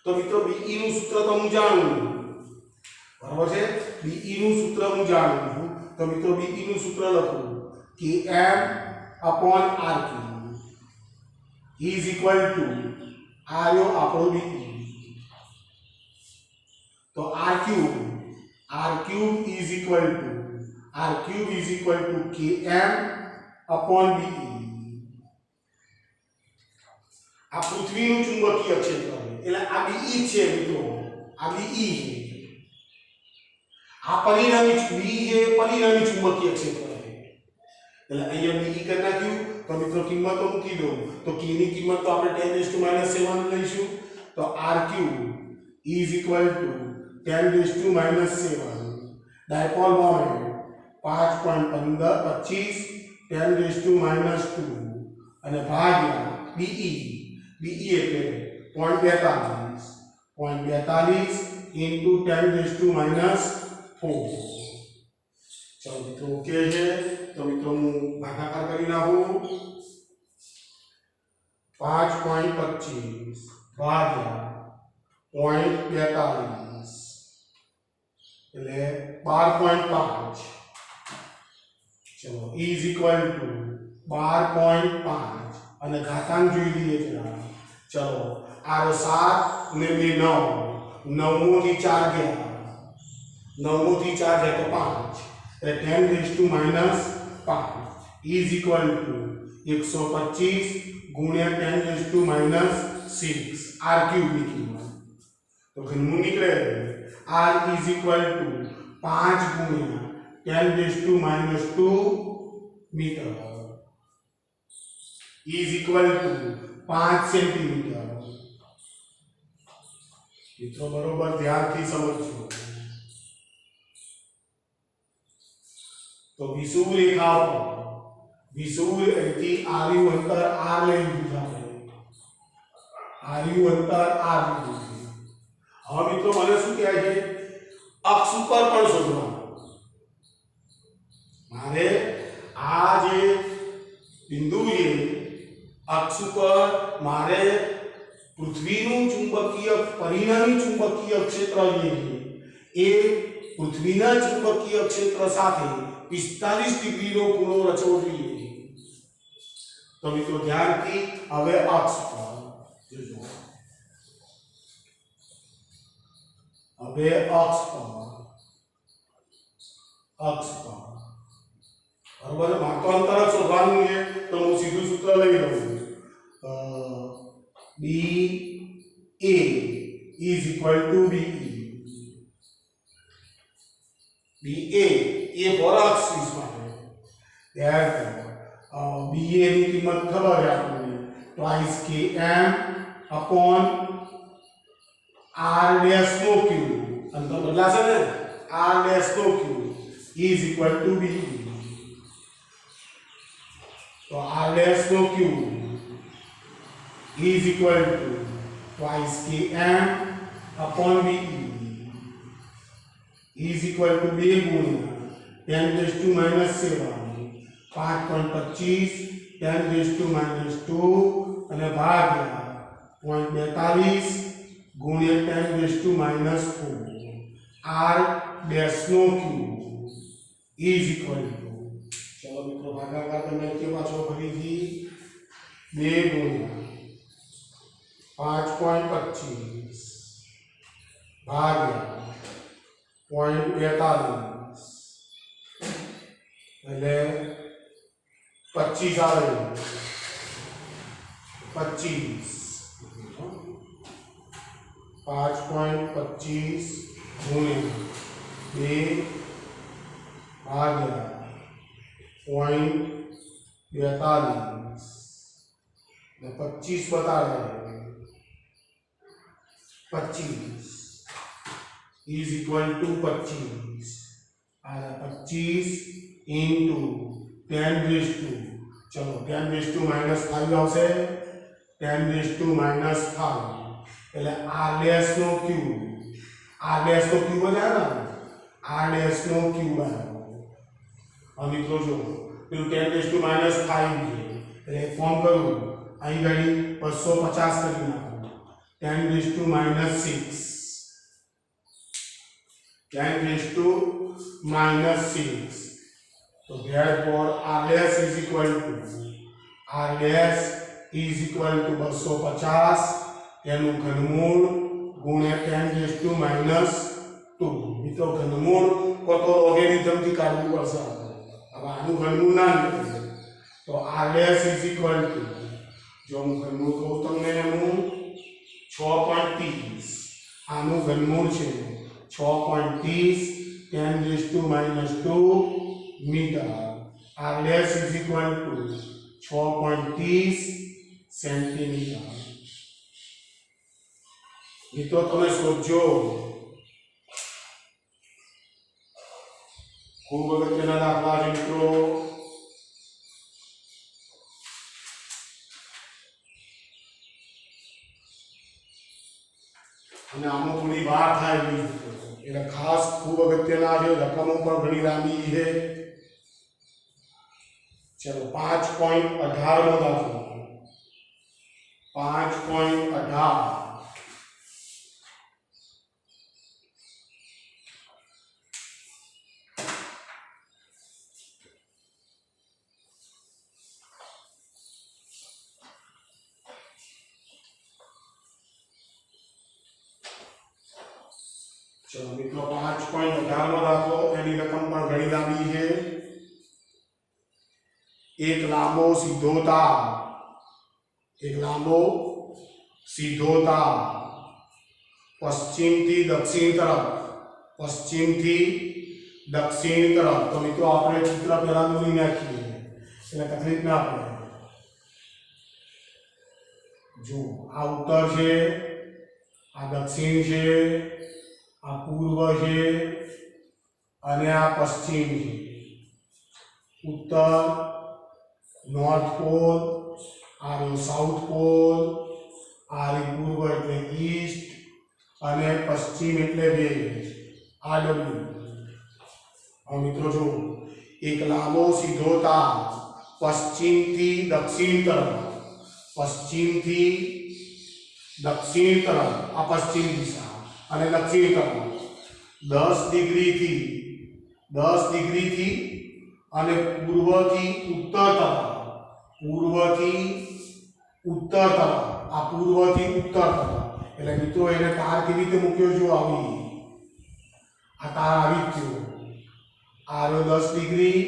[SPEAKER 1] તો મિત્રો BE નું સૂત્ર તો હું જાણું છું બરાબર છે. BE નું સૂત્ર હું જાણું છું. તો મિત્રો BE નું સૂત્ર લખું Km upon RQ is equal to આયો આપણો BE. તો R cube is equal to Km upon BE. આ પૃથ્વીનું ચુંબકીય ક્ષેત્ર એટલે આ BE છે મિત્રો. આ BE છે. આ પરિણામી BE છે પરિણામી ચુંબકીય ક્ષેત્ર છે. એટલે અહીંયા BE કરી નાખ્યું. તો મિત્રો કિંમતો મૂકી દો. તો k ની કિંમત તો આપણે 10⁻⁷ લઈશું. તો R cube is equal to 10⁻⁷. Dipole moment 5.25 10⁻² અને ભાગ્યા BE એટલે 0.42 into 10⁻⁴. ચલો મિત્રો ઓકે છે. તો મિત્રો હું ભાગાકાર કરી નાખું. 5.25 ભાગ્યા 0.42 એટલે 12.5. ચલો is equal to 12.5 અને ઘાતાંક જોઈ લઈએ જરા. ચલો આ 7 ને 2 9 9મોથી 4 ગયા. 9મોથી 4 જાય તો 5 એટલે 10⁻⁵ is equal to 125 ગુણ્યા 10⁻⁶ R cube ની કિંમત. તો तो घनमूल निकले r इज इक्वल टू 5 गुणिया 10⁻²⁻² metre is equal to 5 centimetre. मित्रों बरोबर ध्यान थी समझो। तो विषुव रेखा पर विषुव थी आयु अंतर r લઈ લીધું છે। आयु अंतर r લીધું છે। હવે મિત્રો મને શું કહે છે અક્ષ ઉપર પણ શોધવાનું। મારે આ જે બિંદુ છે અક્ષ ઉપર મારે પૃથ્વીનું ચુંબકીય પરિણામી ચુંબકીય ક્ષેત્ર જે છે એ પૃથ્વીના ચુંબકીય ક્ષેત્ર સાથે 45 ડિગ્રીનો ખૂણો રચવો જોઈએ। તો મિત્રો ધ્યાનથી હવે અક્ષ પર જોજો। હવે અક્ષ પર બરાબર માત્ર અંતર શોધવાનું છે। તો હું સીધું સૂત્ર લઈ લઉં BA is equal to BE। BA એ બોરાક્સ સ્વીચ માટે therefore BA ની કિંમત ખબર છે આપણને twice km upon r dash નો ક્યુબ અંતર બદલાશે ને r dash નો cube is equal to BE। તો r dash નો cube is equal to twice km upon BE is equal to 2 गुणिया 10⁻⁻7 5.25 10⁻², અને ભાગ્યા 0.42 ગુણ્યા 10⁻⁴ r ડેશ નો ક્યુબ is equal to ચલો મિત્રો ભાગાકાર તમે કે પાછો ફરીથી 2 ગુણ્યા 5.25 ભાગ્યા 0.42 એટલે 25 આવે 25 5.25 ગુણ્યા 2 ભાગ્યા 0.42 ને 25 બતાવે 25 is equal to 25 uh 25 into 10⁻², चलो 10⁻⁻5 આવશે 10⁻⁻5 એટલે r ડેશ નો ક્યુબ r ડેશ નો ક્યુબ જ આવે ને r ડેશ નો ક્યુબ આવે। હવે મિત્રો જો પેલું 10⁻⁵ છે એટલે ફોર્મ કરું અહીં ઘડી 250 કરી નાખું 10⁻⁻6 10⁻⁻6 so therefore r dash is equal to 250 તેનું ઘનમૂળ ગુણ્યા 10⁻²। મિત્રો ઘનમૂળ કોતો લોગેરિધમ થી કાઢવું પડશે। હવે આનું ઘનમૂળ ના નીકળે તો r dash is equal to જો હું ઘનમૂળ કહું તમને એનું 6.30 આનું ઘનમૂળ છે 6.30 10⁻² metre r dash is equal to 6.30 centimetre. મિત્રો તમે શોધજો ખૂબ અગત્યના દાખલા છે મિત્રો। અને આમાં થોડી વાર થાય એટલે ખાસ ખૂબ અગત્યના છે। રકમો પણ ઘણી લાંબી છે। चलो 5.18 નો દાખલો 5.18 चलो મિત્રો 5.18 નો દાખલો એની રકમ પણ ઘણી લાંબી છે। एक लांबो सीधो तार પશ્ચિમથી દક્ષિણ તરફ, પશ્ચિમથી દક્ષિણ તરફ. તો મિત્રો આપણે ચિત્ર પહેલા દોરી નાખીએ એટલે તકલીફ ના પડે. જો આ ઉત્તર છે, આ દક્ષિણ છે, આ પૂર્વ છે અને આ પશ્ચિમ છે. ઉત્તર નોર્થ પોલ, આ રહ્યો સાઉથ પોલ, આ રહ્યું પૂર્વ એટલે ઈસ્ટ અને પશ્ચિમ એટલે વેસ્ટ. આ ડબલ્યુ. હવે મિત્રો જો એક લાંબો સીધો તાર પશ્ચિમથી દક્ષિણ તરફ, પશ્ચિમથી દક્ષિણ તરફ, આ પશ્ચિમ દિશા અને દક્ષિણ તરફ 10 ડિગ્રીથી અને પૂર્વથી ઉત્તર તરફ, પૂર્વથી ઉત્તર તરફ, આ પૂર્વથી ઉત્તર તરફ. એટલે મિત્રો એને તાર કેવી રીતે મૂક્યો? જો આવી આ તાર આવી જ થયો. આ રહ્યો 10 ડિગ્રી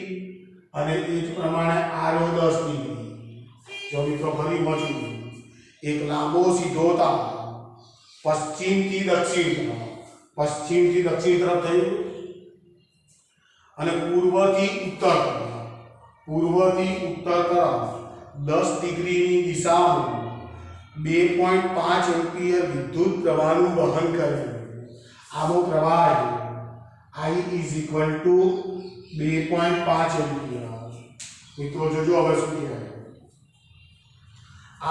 [SPEAKER 1] અને એ જ પ્રમાણે આ રહ્યો 10 ડિગ્રી. જો મિત્રો ફરી વાંચું, એક લાંબો સીધો તાર પશ્ચિમથી દક્ષિણ તરફ, પશ્ચિમથી દક્ષિણ તરફ થયું અને પૂર્વથી ઉત્તર તરફ, પૂર્વથી ઉત્તર તરફ 10 ડિગ્રીની દિશામાં 2.5 એમ્પિયર વિદ્યુત પ્રવાહનું વહન કરે. આવો પ્રવાહ I is equal to 2.5 ampere. મિત્રો જોજો હવે શું કહેવાય.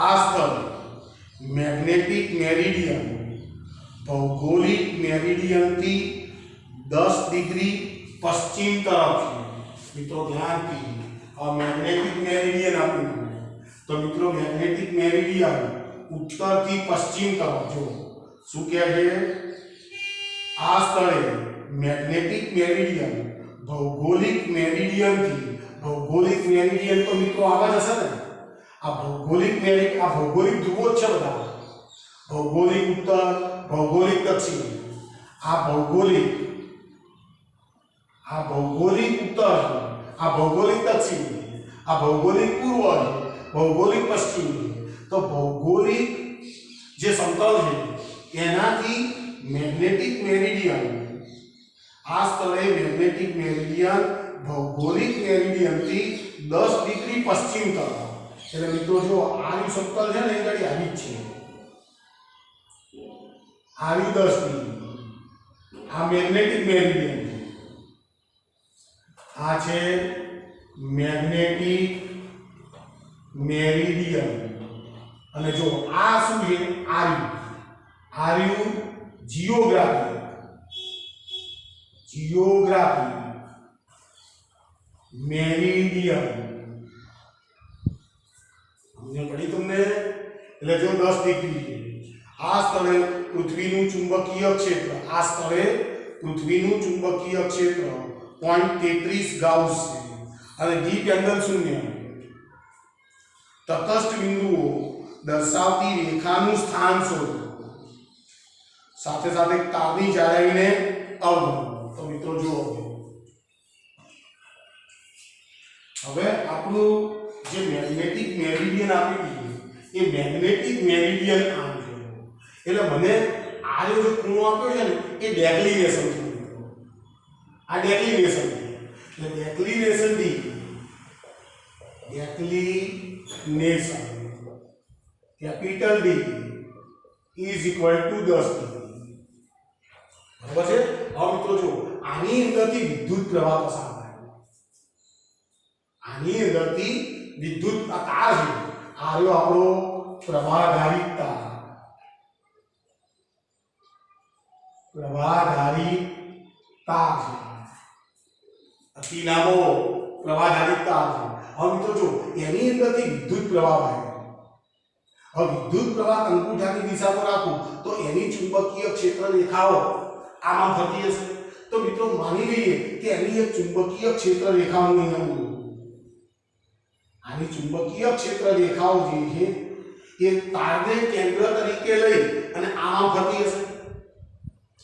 [SPEAKER 1] આ સ્થળ મેગ્નેટિક મેરિડિયન, ભૌગોલિક મેરિડિયનથી 10 ડિગ્રી પશ્ચિમ તરફ છે. મિત્રો ધ્યાનથી આ મેગ્નેટિક મેરિડિયન આપ્યું. તો મિત્રો મેગ્નેટિક મેરિડિયન ઉત્તરથી પશ્ચિમ તરફ. જો શું કહે છે? આ સ્થળે મેગ્નેટિક મેરિડિયન ભૌગોલિક મેરિડિયનથી, ભૌગોલિક મેરિડિયન તો મિત્રો આવા જ હશે ને. આ ભૌગોલિક મેરિડિયન, આ ભૌગોલિક ધ્રુવો જ છે બધા. ભૌગોલિક ઉત્તર, ભૌગોલિક દક્ષિણ. આ ભૌગોલિક ઉત્તર, આ ભૌગોલિક દક્ષિણ, આ ભૌગોલિક પૂર્વ, ભૌગોલિક પશ્ચિમ. તો ભૌગોલિક જે સમતલ છે એનાથી મેગ્નેટિક મેરિડિયન, આ સ્થળે મેગ્નેટિક મેરિડિયન ભૌગોલિક મેરિડિયનથી 10 ડિગ્રી પશ્ચિમ તરફ. એટલે મિત્રો જો આ સમતલ છે ને એ ઘડી આવી જ છે, આવી 10 ડિગ્રી. આ મેગ્નેટિક મેરિડિયન, આ છે મેગ્નેટિક મેરિડિયન. અને જો આ શું છે? આર્યુ જીઓગ્રાફી, જીઓગ્રાફી મેરિડિયન. સમજ પડી તમને? એટલે જો 10 ડિગ્રી છે. આ સ્થળે પૃથ્વીનું ચુંબકીય ક્ષેત્ર, આ સ્થળે પૃથ્વીનું ચુંબકીય ક્ષેત્ર 0.33 ગાઉસ છે અને ડીપ એંગલ 0. તટસ્થ બિંદુઓ દર્શાવતી રેખાનું સ્થાન શોધો. સાથે સાથે તારની જાળવીને અવગણો. તો મિત્રો જુઓ, હવે આપણું જે મેગ્નેટિક મેરિડિયન આપી દીધું એ મેગ્નેટિક મેરિડિયન આમ છે. એટલે મને આ જે ખૂણો આપ્યો છે ને એ ડેક્લિનેશન છે. આ ડેક્લિનેશન છે. એટલે declination D, declination capital D is equal to 10 degree. બરાબર છે? હવે મિત્રો જો આની અંદરથી વિદ્યુત પ્રવાહ પસાર થાય. આની અંદરથી વિદ્યુત તાર છે. આ રહ્યો આપણો પ્રવાહધારી તાર, પ્રવાહધારી તાર છે. અતિ લાંબો પ્રવાહધારી તાર છે. હવે મિત્રો જો એની અંદરથી વિદ્યુત પ્રવાહ વહે. હવે વિદ્યુત પ્રવાહ અંગૂઠાની દિશા પર રાખું તો એની ચુંબકીય ક્ષેત્ર રેખાઓ આમાં ફરતી હશે. તો મિત્રો માની લઈએ કે એની એક ચુંબકીય ક્ષેત્ર રેખાઓની નમૂનો, આની ચુંબકીય ક્ષેત્ર રેખાઓ જે છે એ તારને કેન્દ્ર તરીકે લઈ અને આમાં ફરતી હશે.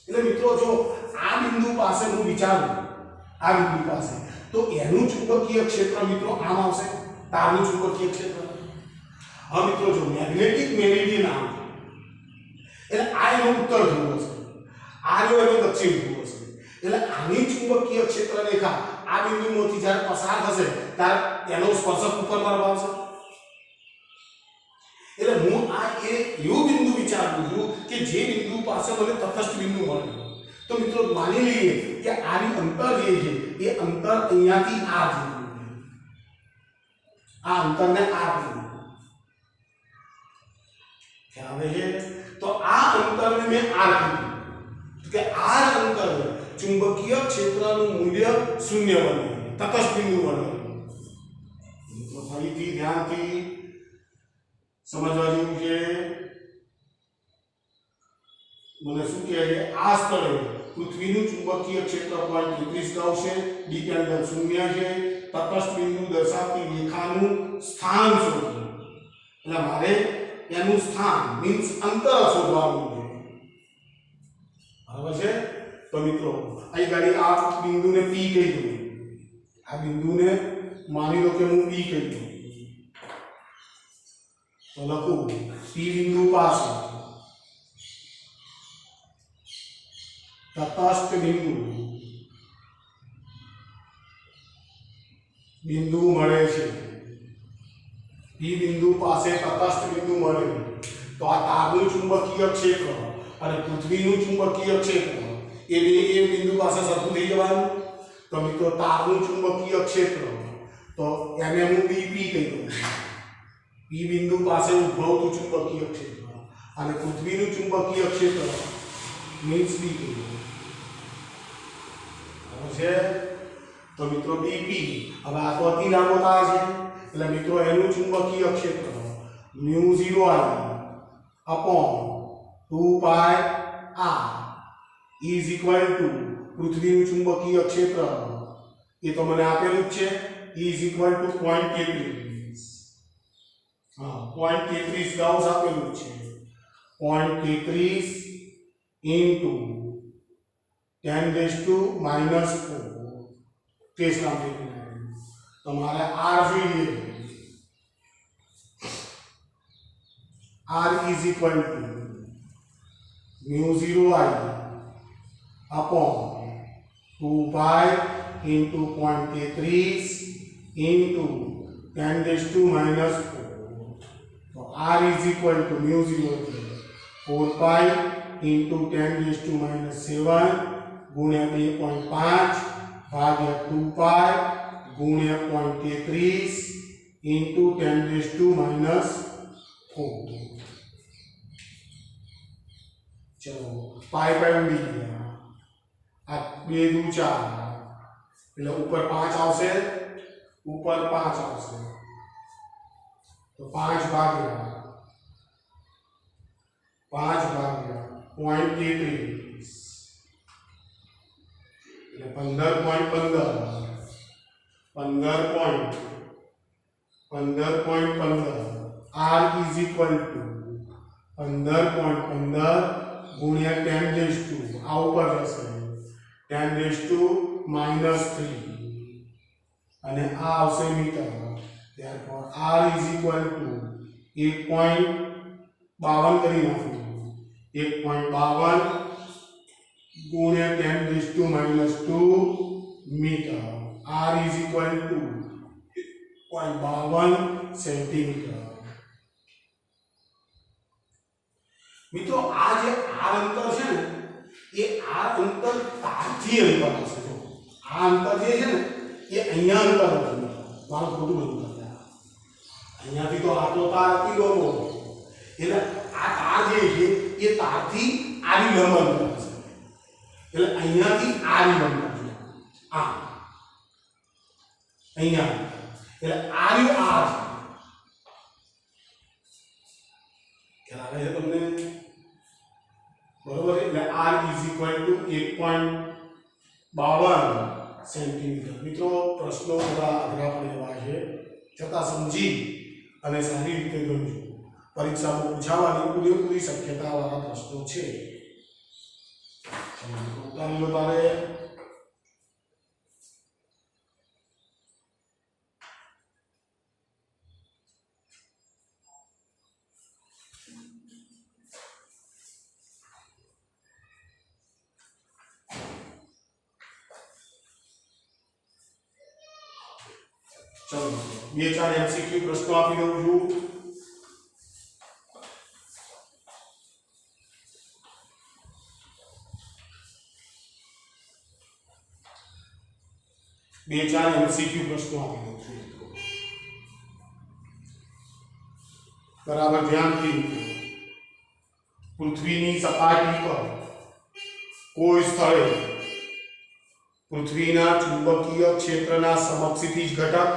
[SPEAKER 1] એટલે મિત્રો જો આ બિંદુ પાસે હું વિચારું, આ બિંદુ પાસે, તો એનું ચુંબકીય ક્ષેત્ર મિત્રો આમ આવશે, તારનું ચુંબકીય ક્ષેત્ર. હવે મિત્રો જો મેગ્નેટિક મેરિડિયન આમ, એટલે આ એનો ઉત્તર ધ્રુવ હશે. આર્યો એનો દક્ષિણ ધ્રુવ હશે એટલે આની ચુંબકીય ક્ષેત્ર રેખા આ બિંદુમાંથી જ્યારે પસાર થશે ત્યારે એનો સ્પર્શક ઉપર તરફ આવશે એટલે હું આ એવું બિંદુ વિચારું છું કે જે બિંદુ પાસે મને તટસ્થ બિંદુ મળે તો મિત્રો માની લઈએ કે આની અંતર જે છે એ અંતર અહીંયાથી આ જેટલું છે આ અંતરને આ કીધું ખ્યાલ આવે છે તો આ અંતરને મેં r કીધું કે r અંતર ચુંબકીય ક્ષેત્રનું મૂલ્ય શૂન્ય બને તટસ્થ બિંદુ બને તો ફરીથી ધ્યાનથી સમજવા જેવું છે મને શું કહે છે આ સ્થળે પૃથ્વીનું ચુંબકીય ક્ષેત્ર 0.33 ગાઉ છે ડિપેન્ડન્ટ શૂન્ય છે તટસ્થ બિંદુ દર્શાવતી રેખાનું સ્થાન શોધો એટલે મારે એનું સ્થાન મીન્સ અંતર શોધવાનું છે બરાબર છે તો મિત્રો અહીં ગાડી આ બિંદુને p કહી દઉં આ બિંદુને માની લો કે હું p કહી દઉં તો લખું p બિંદુ પાસે તટસ્થ બિંદુ મળે છે p બિંદુ પાસે તટસ્થ બિંદુ મળે તો આ તારનું ચુંબકીય ક્ષેત્ર અને પૃથ્વીનું ચુંબકીય ક્ષેત્ર એ બિંદુ પાસે સરખું થઈ જવાનું તો મિત્રો તારનું ચુંબકીય ક્ષેત્ર તો એને હું p કહી દઉં p બિંદુ પાસે ઉદ્ભવતું ચુંબકીય ક્ષેત્ર અને પૃથ્વીનું ચુંબકીય ક્ષેત્ર મીન્સ b કહી દઉં છે તો મિત્રો dp હવે આ તો અતિ લાંબો તાર છે એટલે મિત્રો એનું ચુંબકીય ક્ષેત્ર μ0 I upon 2 pi r is equal to પૃથ્વીનું ચુંબકીય ક્ષેત્ર એ તો મને આપેલું જ છે is equal to 0.33 હા 0.33 ગાઉસ આપેલું છે 0.33 into 10⁻⁻⁴ ટેસ્ટ કમ્પ્લીટ તમારે r જોઈએ r is equal to μ0 I upon 2 pi into 0.33 into 10⁻⁴ so r is equal to μ0 4 pi into 10⁻⁷ ગુણ્યા 2.5 ભાગ્યા 2 pi ગુણ્યા 0.33 into 10⁻⁴ ચલો પાઈ ઉડી ગયા આ 2 દુ 4 એટલે ઉપર 5 આવશે ઉપર 5 આવશે તો 5 ભાગ્યા 0.33 એટલે 15.15 r is equal to 15.15 ગુણ્યા 10⁻⁴ આ ઉપર જશે 10⁻⁻³ અને આ આવશે metre therefore r is equal to 1.52 કરી નાખું 1.52 ગુણ્યા 10⁻² metre r is equal to 0.52 centimetre મિત્રો આ જે r અંતર છે ને એ r અંતર તારથી અંતર હશે જો આ અંતર જે છે ને એ અહીંયા અંતર હતું મારું ખોટું બધું કરતા અહીંયાથી તો આ તો તાર હતી લોકો એટલે આ તાર જે છે એ તારથી આની લંબ અંતર હશે એટલે અહીંયાથી આની લંબ અંતર આ અહીંયા એટલે આની આ છે ખ્યાલ આવે છે તમને બરોબર એટલે r is equal to 1.52 centimetre મિત્રો પ્રશ્નો થોડા અઘરા પડેલા છે છતાં સમજી અને સારી રીતે ગણજો પરીક્ષામાં પૂછાવાની પૂરેપૂરી શક્યતાવાળા પ્રશ્નો છે ઉતારી લો તારે ચલો બે ચાર એમસીક્યુ પ્રશ્નો આપી દઉં છું. બે ચાર એમસીક્યુ પ્રશ્નો આપી દઉં છું. બરાબર ધ્યાનથી પૃથ્વીની સપાટી પર કોઈ સ્થળે પૃથ્વીના ચુંબકીય ક્ષેત્રના સમક્ષિતિજ ઘટક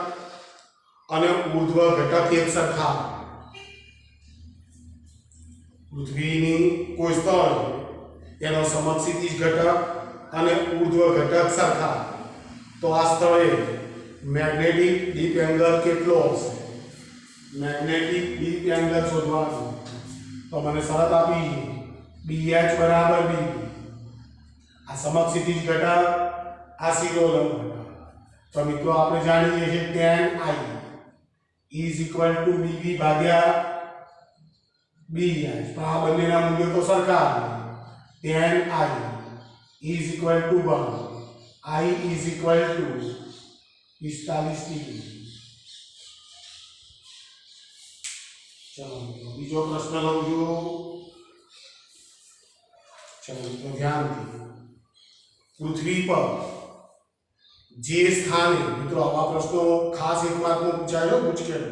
[SPEAKER 1] અને ઉર્ધ્વ ઘટક એક સરખા. પૃથ્વીની કોઈ સ્થળ એનો સમક્ષિતિજ ઘટક અને ઉર્ધ્વ ઘટક સરખા, તો આ સ્થળે મેગ્નેટિક ડીપ એંગલ કેટલો હશે? મેગ્નેટિક ડીપ એંગલ શોધવાનું. તો મને શરત આપી BH બરાબર B. આ સમક્ષિતિજ ઘટક, આ શિરોલંબ ઘટક. તો મિત્રો આપણે જાણીએ છીએ tan I is equal to BB ભાગ્યા BH. પણ આ બંનેના મૂલ્યો તો સરખા. tan I is equal to 1. I is equal to 45 degree. ચલો બીજો પ્રશ્ન લઉં છું. ચલો મિત્રો ધ્યાનથી પૃથ્વી પર જે સ્થાને, મિત્રો આવા પ્રશ્નો ખાસ એક માર્કમાં પૂછાયો પૂછકેલો.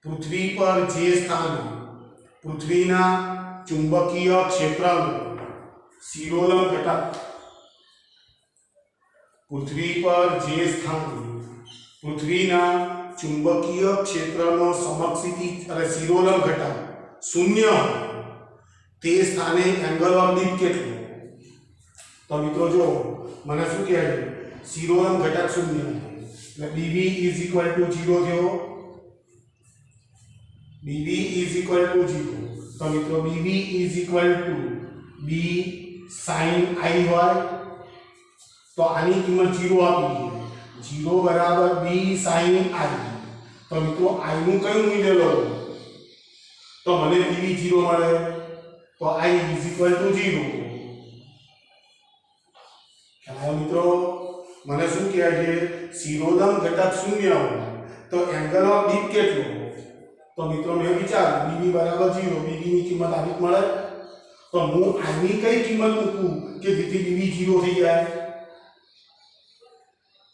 [SPEAKER 1] પૃથ્વી પર જે સ્થાને પૃથ્વીના ચુંબકીય ક્ષેત્રનો શિરોલંબ ઘટક, પૃથ્વી પર જે સ્થાને પૃથ્વીના ચુંબકીય ક્ષેત્રનો સમક્ષિતિજ અને શિરોલંબ ઘટક શૂન્ય, તે સ્થાને એંગલ ઓફ ડીપ કેટલો? તો મિત્રો જો મને શું કહે છે, શિરોલંબ ઘટક શૂન્ય એટલે BB is equal to 0 થયો. BB is equal to 0. તો મિત્રો BB is equal to B sin I હોય તો આની કિંમત 0 આપી છે. 0 બરાબર B sin I. તો મિત્રો I નું કયું મૂલ્ય લો તો મને BB 0 મળે. તો I is equal to 0. ખ્યાલ મિત્રો મને શું કહે છે, શિરોલંબ ઘટક શૂન્ય હોય તો એંગલ ઓફ ડીપ કેટલો? તો મિત્રો મેં વિચાર્યું BB બરાબર 0, BB ની કિંમત આવી મળે. તો હું આની કઈ કિંમત મૂકું કે જેથી BB 0 થઈ જાય?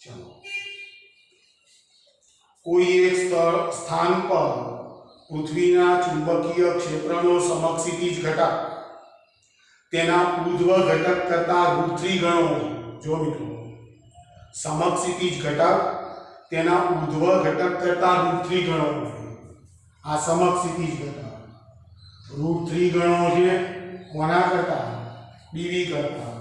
[SPEAKER 1] ચલો કોઈ એક સ્થાન પર પૃથ્વીના ચુંબકીય ક્ષેત્રનો સમક્ષિતિજ ઘટક તેના ઉર્ધ્વ ઘટક કરતા √3 ગણો. જો મિત્રો સમક્ષિતિજ ઘટક તેના ઉર્ધ્વ ઘટક કરતા √3 ગણો. આ સમક્ષિતિજ ઘટક √3 ગણો છે કોના કરતા? BB કરતા.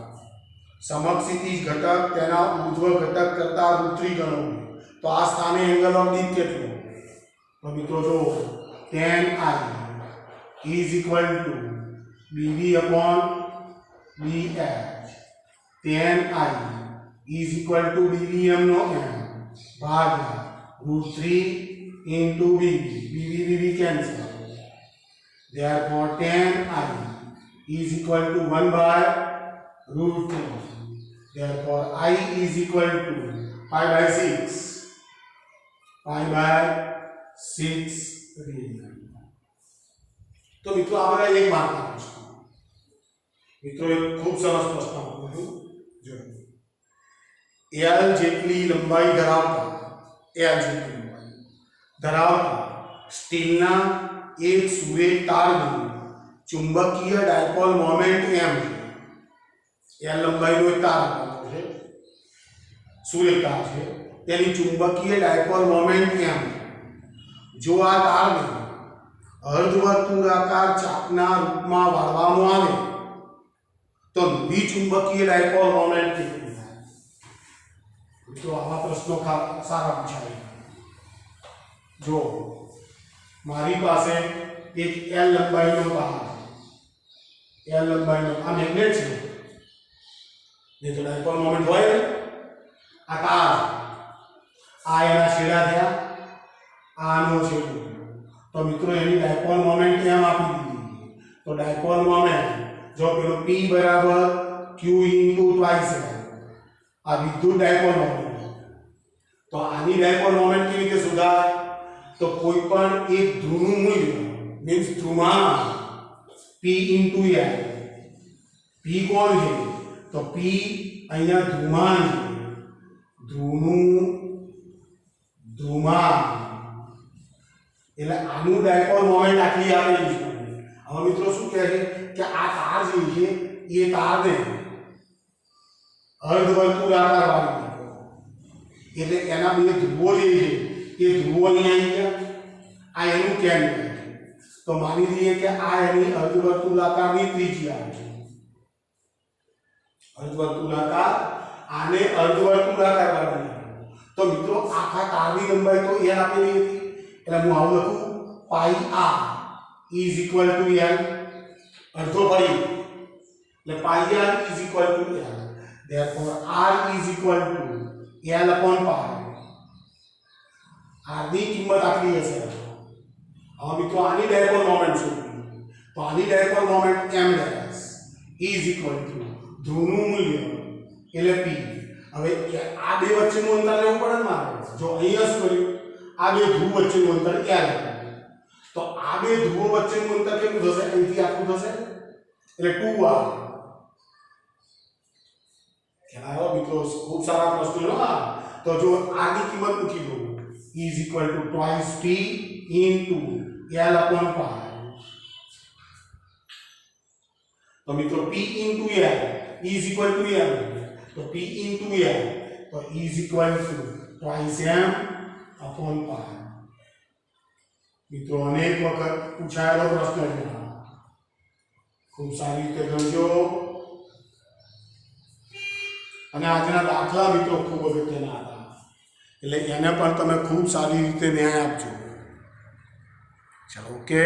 [SPEAKER 1] સમક્ષિતિજ ઘટક તેના ઉર્ધ્વ ઘટક કરતા √3 ગણો. તો આ સ્થાને એંગલ ઓફ ડીપ કેટલો? તો મિત્રો જો tan I is equal to BB upon BH. tan I is equal to BBM no m ભાગ્યા √3 into BB. BB cancel. Therefore tan I is equal to 1 by √3. Therefore I is equal to pi by 6. Pi by 6 radian. તો મિત્રો આ બધા એક માર્કના પ્રશ્નો. મિત્રો એક ખૂબ સરસ પ્રશ્ન આપું છું. જો L જેટલી લંબાઈ ધરાવતા સ્ટીલના એક સુરેખ તારનું ચુંબકીય ડાયપોલ મોમેન્ટ m. L લંબાઈનો એક તાર છે, સુરેખ તાર છે, તેની ચુંબકીય ડાયપોલ મોમેન્ટ m. જો આ તારને અર્ધવર્તુળાકાર ચાપના રૂપમાં વાળવામાં આવે તો દ્વિચુંબકીય ડાયપોલ મોમેન્ટ કેટલી થાય? તો આવા પ્રશ્નો સારા પૂછાય. જો મારી પાસે એક L લંબાઈનો તાર, L લંબાઈનો આ મેગ્નેટ છે, જે તો ડાયપોલ મોમેન્ટ હોય ને, આ તાર, આ એના છેડા થયા, આનો છેડો. તો મિત્રો એની ડાયપોલ મોમેન્ટ m આપી દીધી. તો ડાયપોલ મોમેન્ટ જો પેલો P બરાબર Q into twice આ વિદ્યુત ડાયપોલ મોમેન્ટ. તો તો આની ડાયપોલ મોમેન્ટ કેવી રીતે શોધાય? તો કોઈ પણ એક ધ્રુવનું મૂલ્ય મીન્સ ધ્રુવમાન p * l. p કોણ છે? તો p અહીંયા ધ્રુવમાન છે, ધ્રુવનું ધ્રુવમાન, એટલે આનું ડાયપોલ મોમેન્ટ આટલી આપેલી છે. હવે મિત્રો શું કહે છે કે આ તાર જે છે એ તારને અર્ધવર્તુળાકાર વાળી નાખો, એટલે એના બે ધ્રુવો જે છે એ ધ્રુવો અહીંયા આવી ગયા. આ એનું કેન્દ્ર છે. તો માની લઈએ કે આ એની અર્ધવર્તુળાકારની ત્રિજ્યા છે. અર્ધવર્તુળાકાર, આને અર્ધવર્તુળાકાર વાળી નાખો. તો મિત્રો આખા તારની લંબાઈ તો l આપેલી હતી, એટલે હું આવું લખું પાઈ r is equal to l. અડધો પડી એટલે પાઈ r is equal to l. therefore r is equal to l upon pi. r ની કિંમત આટલી હશે. હવે મિત્રો આની ડાયપોલ મોમેન્ટ શોધવી, તો આની dipole moment m dash is equal to ધ્રુવનું મૂલ્ય એટલે p. હવે આ બે વચ્ચેનું અંતર લેવું પડે ને મારે. જો અહીંયા શું કર્યું, આ બે ધ્રુવ વચ્ચેનું અંતર l. તો આ બે ધ્રુવો વચ્ચેનું અંતર કેટલું થશે? અહીંથી આટલું થશે, એટલે 2r. ખ્યાલ આવ્યો મિત્રો? ખૂબ સારા પ્રશ્નો લો. તો જો r ની કિંમત મૂકી દો is equal to twice p into l upon pi. તો મિત્રો p into l is equal to m. તો p into l તો is equal to twice m upon pi. મિત્રો અનેક વખત પૂછાયેલો પ્રશ્ન છે, ખૂબ સારી રીતે ગણજો. અને આજના દાખલા મિત્રો ખૂબ અગત્યના હતા, એટલે એને પણ તમે ખૂબ સારી રીતે ન્યાય આપજો. ચાલો, ઓકે.